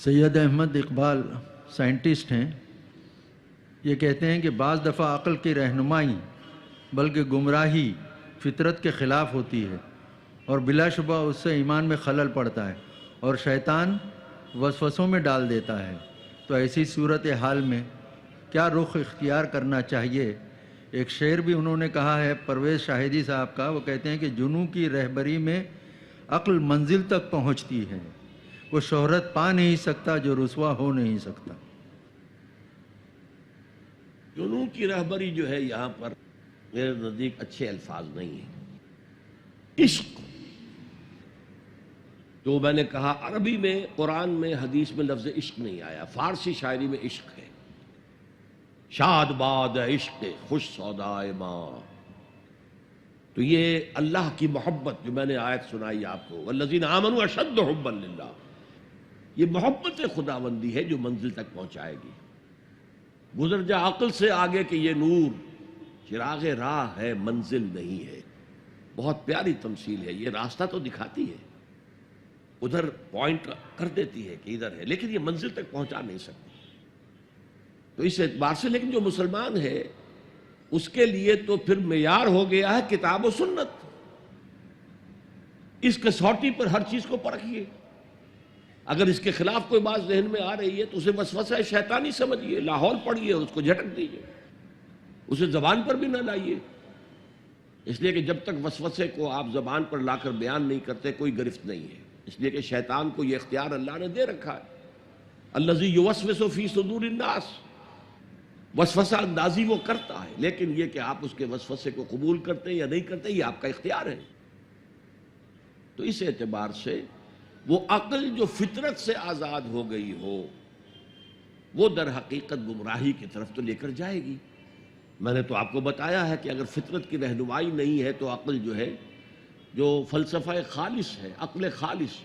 سید Ahmad Iqbal scientist ہیں، یہ کہتے ہیں کہ بعض دفعہ عقل کی رہنمائی بلکہ گمراہی فطرت کے خلاف ہوتی ہے اور بلا شبہ اس سے ایمان میں خلل پڑتا ہے اور شیطان وسوسوں میں ڈال دیتا ہے۔ تو ایسی صورتحال میں کیا رخ اختیار کرنا چاہیے؟ ایک شعر بھی انہوں نے کہا ہے پرویز شاہدی صاحب کا، وہ کہتے ہیں کہ جنوں کی رہبری میں عقل منزل تک پہنچتی ہے، وہ شہرت پا نہیں سکتا جو رسوا ہو نہیں سکتا۔ جنوں کی رہبری جو ہے یہاں پر میرے نزدیک اچھے الفاظ نہیں ہیں۔ عشق، جو میں نے کہا عربی میں قرآن میں حدیث میں لفظ عشق نہیں آیا، فارسی شاعری میں عشق ہے۔ شاد باد عشق خوش سودائے ماں، تو یہ اللہ کی محبت جو میں نے آیت سنائی آپ کو، والذین آمنوا اشد حبا للہ، یہ محبت خداوندی ہے جو منزل تک پہنچائے گی۔ گزر جا عقل سے آگے کہ یہ نور چراغ راہ ہے منزل نہیں ہے۔ بہت پیاری تمثیل ہے، یہ راستہ تو دکھاتی ہے، ادھر پوائنٹ کر دیتی ہے کہ ادھر ہے، لیکن یہ منزل تک پہنچا نہیں سکتی۔ تو اس اعتبار سے لیکن جو مسلمان ہے اس کے لیے تو پھر معیار ہو گیا ہے کتاب و سنت، اس کسوٹی پر ہر چیز کو پرکھیے۔ اگر اس کے خلاف کوئی بات ذہن میں آ رہی ہے تو اسے وسوسہ شیطانی سمجھیے، لاہور پڑھیے، اس کو جھٹک دیجیے، اسے زبان پر بھی نہ لائیے، اس لیے کہ جب تک وسوسے کو آپ زبان پر لا کر بیان نہیں کرتے کوئی گرفت نہیں ہے، اس لیے کہ شیطان کو یہ اختیار اللہ نے دے رکھا ہے۔ الذی یوسوس فی صدور الناس، وسوسہ اندازی وہ کرتا ہے، لیکن یہ کہ آپ اس کے وسوسے کو قبول کرتے ہیں یا نہیں کرتے یہ آپ کا اختیار ہے۔ تو اس اعتبار سے وہ عقل جو فطرت سے آزاد ہو گئی ہو وہ در حقیقت گمراہی کی طرف تو لے کر جائے گی۔ میں نے تو آپ کو بتایا ہے کہ اگر فطرت کی رہنمائی نہیں ہے تو عقل جو ہے، جو فلسفہ خالص ہے، عقل خالص